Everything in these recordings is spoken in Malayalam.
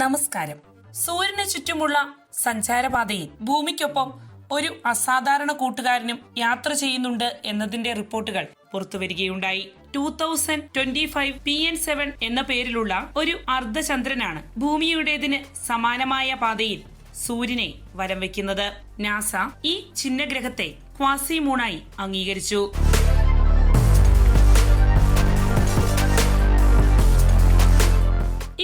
നമസ്കാരം. സൂര്യന് ചുറ്റുമുള്ള സഞ്ചാരപാതയിൽ ഭൂമിക്കൊപ്പം ഒരു അസാധാരണ കൂട്ടുകാരനും യാത്ര ചെയ്യുന്നുണ്ട് എന്നതിന്റെ റിപ്പോർട്ടുകൾ പുറത്തുവരികയുണ്ടായി. 2025 PN7 എന്ന പേരിലുള്ള ഒരു അർദ്ധചന്ദ്രനാണ് ഭൂമിയുടേതിന് സമാനമായ പാതയിൽ സൂര്യനെ വലം വയ്ക്കുന്നത്. നാസ ഈ ഛിന്നഗ്രഹത്തെ ക്വാസിമൂണായി അംഗീകരിച്ചു.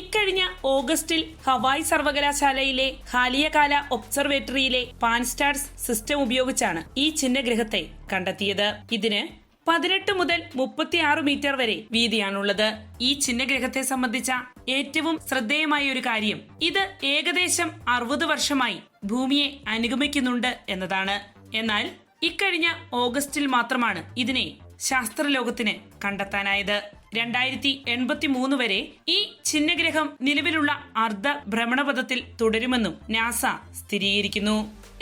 ഇക്കഴിഞ്ഞ ഓഗസ്റ്റിൽ ഹവായ് സർവകലാശാലയിലെ ഹാലിയകാല ഒബ്സർവേറ്ററിയിലെ പാൻസ്റ്റാർസ് സിസ്റ്റം ഉപയോഗിച്ചാണ് ഈ ഛിന്നഗ്രഹത്തെ കണ്ടെത്തിയത്. ഇതിന് 18 മുതൽ 36 മീറ്റർ വരെ വീതിയാണുള്ളത്. ഈ ഛിന്നഗ്രഹത്തെ സംബന്ധിച്ച ഏറ്റവും ശ്രദ്ധേയമായ ഒരു കാര്യം ഇത് ഏകദേശം 60 വർഷമായി ഭൂമിയെ അനുഗമിക്കുന്നുണ്ട് എന്നതാണ്. എന്നാൽ ഇക്കഴിഞ്ഞ ഓഗസ്റ്റിൽ മാത്രമാണ് ഇതിനെ ശാസ്ത്രലോകത്തിന് കണ്ടെത്താനായത്. 2083 വരെ ഈ ഛിന്നഗ്രഹം നിലവിലുള്ള അർദ്ധ ഭ്രമണപഥത്തിൽ തുടരുമെന്നും നാസ സ്ഥിരീകരിക്കുന്നു.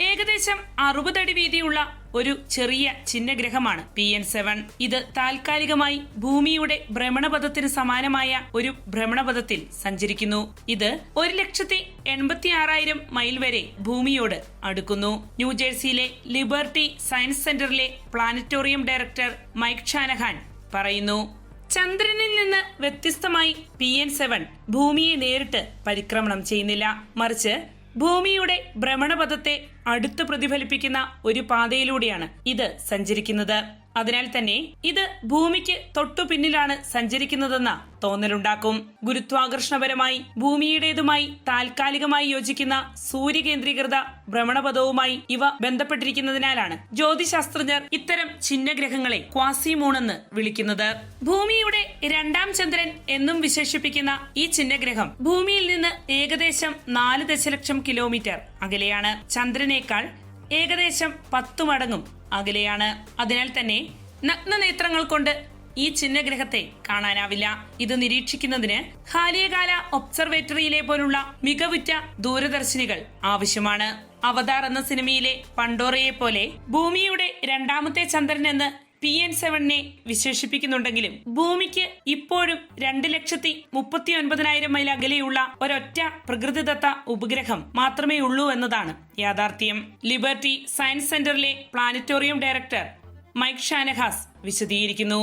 ഏകദേശം 60 അടി വീതിയുള്ള ഒരു ചെറിയ ഛിന്നഗ്രഹമാണ് PN7. ഇത് താൽക്കാലികമായി ഭൂമിയുടെ ഭ്രമണപഥത്തിന് സമാനമായ ഒരു ഭ്രമണപഥത്തിൽ സഞ്ചരിക്കുന്നു. ഇത് 1,86,000 മൈൽ വരെ ഭൂമിയോട് അടുക്കുന്നു. ന്യൂജേഴ്സിയിലെ ലിബർട്ടി സയൻസ് സെന്ററിലെ പ്ലാനറ്റോറിയം ഡയറക്ടർ മൈക്ക് ഷാനഹാൻ പറയുന്നു, ചന്ദ്രനിൽ നിന്ന് വ്യത്യസ്തമായി PN7 ഭൂമിയെ നേരിട്ട് പരിക്രമണം ചെയ്യുന്നില്ല, മറിച്ച് ഭൂമിയുടെ ഭ്രമണപഥത്തെ അടുത്ത് പ്രതിഫലിപ്പിക്കുന്ന ഒരു പാതയിലൂടെയാണ് ഇത് സഞ്ചരിക്കുന്നത്. അതിനാൽ തന്നെ ഇത് ഭൂമിക്ക് തൊട്ടു പിന്നിലാണ് സഞ്ചരിക്കുന്നതെന്ന തോന്നലുണ്ടാക്കും. ഗുരുത്വാകർഷണപരമായി ഭൂമിയുടേതുമായി താൽക്കാലികമായി യോജിക്കുന്ന സൂര്യകേന്ദ്രീകൃത ഭ്രമണപഥവുമായി ഇവ ബന്ധപ്പെട്ടിരിക്കുന്നതിനാലാണ് ജ്യോതിശാസ്ത്രജ്ഞർ ഇത്തരം ഛിന്നഗ്രഹങ്ങളെ ക്വാസിമൂണെന്ന് വിളിക്കുന്നത്. ഭൂമിയുടെ രണ്ടാം ചന്ദ്രൻ എന്നും വിശേഷിപ്പിക്കുന്ന ഈ ഛിന്നഗ്രഹം ഭൂമിയിൽ നിന്ന് ഏകദേശം 4 ദശലക്ഷം കിലോമീറ്റർ അകലെയാണ്. ചന്ദ്രനേക്കാൾ ഏകദേശം 10 മടങ്ങും അകലെയാണ്. അതിനാൽ തന്നെ നഗ്നനേത്രങ്ങൾ കൊണ്ട് ഈ ഛിന്നഗ്രഹത്തെ കാണാനാവില്ല. ഇത് നിരീക്ഷിക്കുന്നതിന് ഹാലിയകാല ഒബ്സർവേറ്ററിയിലെ പോലുള്ള മികവുറ്റ ദൂരദർശിനികൾ ആവശ്യമാണ്. അവതാർ എന്ന സിനിമയിലെ പണ്ടോറയെ പോലെ ഭൂമിയുടെ രണ്ടാമത്തെ ചന്ദ്രൻ എന്ന് PN7 വിശേഷിപ്പിക്കുന്നുണ്ടെങ്കിലും ഭൂമിക്ക് ഇപ്പോഴും 2,39,000 മൈൽ അകലെയുള്ള ഒരൊറ്റ പ്രകൃതിദത്ത ഉപഗ്രഹം മാത്രമേ ഉള്ളൂ എന്നതാണ് യാഥാർത്ഥ്യം. ലിബർട്ടി സയൻസ് സെന്ററിലെ പ്ലാനറ്റോറിയം ഡയറക്ടർ മൈക്ക് ഷാനഹാസ് വിശദീകരിക്കുന്നു.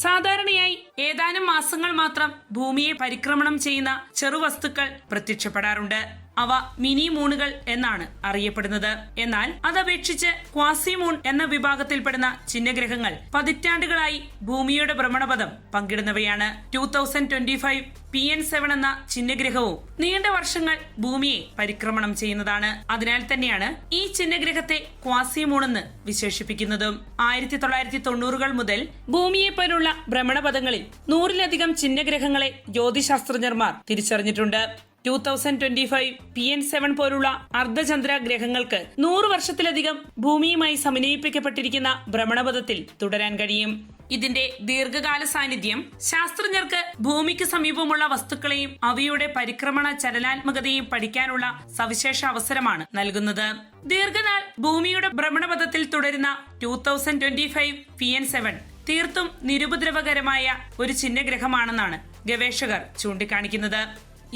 സാധാരണയായി ഏതാനും മാസങ്ങൾ മാത്രം ഭൂമിയെ പരിക്രമണം ചെയ്യുന്ന ചെറുവസ്തുക്കൾ പ്രത്യക്ഷപ്പെടാറുണ്ട്. അവ മിനി മൂണുകൾ എന്നാണ് അറിയപ്പെടുന്നത്. എന്നാൽ അതപേക്ഷിച്ച് ക്വാസിമൂൺ എന്ന വിഭാഗത്തിൽപ്പെടുന്ന ഛിന്നഗ്രഹങ്ങൾ പതിറ്റാണ്ടുകളായി ഭൂമിയുടെ ഭ്രമണപഥം പങ്കിടുന്നവയാണ്. 2025 PN7 എന്ന ഛിന്നഗ്രഹവും നീണ്ട വർഷങ്ങൾ ഭൂമിയെ പരിക്രമണം ചെയ്യുന്നതാണ്. അതിനാൽ തന്നെയാണ് ഈ ഛിന്നഗ്രഹത്തെ ക്വാസിമൂണെന്ന് വിശേഷിപ്പിക്കുന്നതും. 1990-കൾ മുതൽ ഭൂമിയെ പോലുള്ള ഭ്രമണപഥങ്ങളിൽ 100-ലധികം ഛിന്നഗ്രഹങ്ങളെ ജ്യോതിശാസ്ത്രജ്ഞർമാർ തിരിച്ചറിഞ്ഞിട്ടുണ്ട്. 2025 PN7 പോലുള്ള അർദ്ധചന്ദ്ര ഗ്രഹങ്ങൾക്ക് 100 വർഷത്തിലധികം ഭൂമിയുമായി സമന്വയിപ്പിക്കപ്പെട്ടിരിക്കുന്ന ഭ്രമണപഥത്തിൽ തുടരാൻ കഴിയും. ഇതിന്റെ ദീർഘകാല സാന്നിധ്യം ശാസ്ത്രജ്ഞർക്ക് ഭൂമിക്ക് സമീപമുള്ള വസ്തുക്കളെയും അവയുടെ പരിക്രമണ ചലനാത്മകതയും പഠിക്കാനുള്ള സവിശേഷ അവസരമാണ് നൽകുന്നത്. ദീർഘനാൾ ഭൂമിയുടെ ഭ്രമണപഥത്തിൽ തുടരുന്ന 2025 PN7 തീർത്തും നിരുപദ്രവകരമായ ഒരു ഛിന്നഗ്രഹമാണെന്നാണ് ഗവേഷകർ ചൂണ്ടിക്കാണിക്കുന്നത്.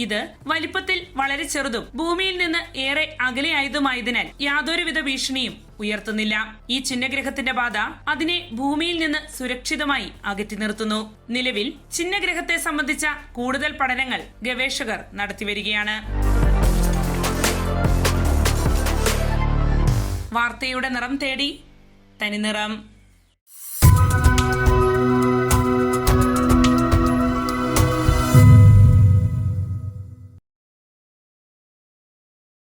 ഇത് വലിപ്പത്തിൽ വളരെ ചെറുതും ഭൂമിയിൽ നിന്ന് ഏറെ അകലെയായതുമായതിനാൽ യാതൊരുവിധ ഭീഷണിയും ഉയർത്തുന്നില്ല. ഈ ഛിന്നഗ്രഹത്തിന്റെ പാത അതിനെ ഭൂമിയിൽ നിന്ന് സുരക്ഷിതമായി അകറ്റി നിർത്തുന്നു. നിലവിൽ ഛിന്നഗ്രഹത്തെ സംബന്ധിച്ച കൂടുതൽ പഠനങ്ങൾ ഗവേഷകർ നടത്തിവരികയാണ്. വാർത്തയുടെ നിറം തേടി തനിനിറം.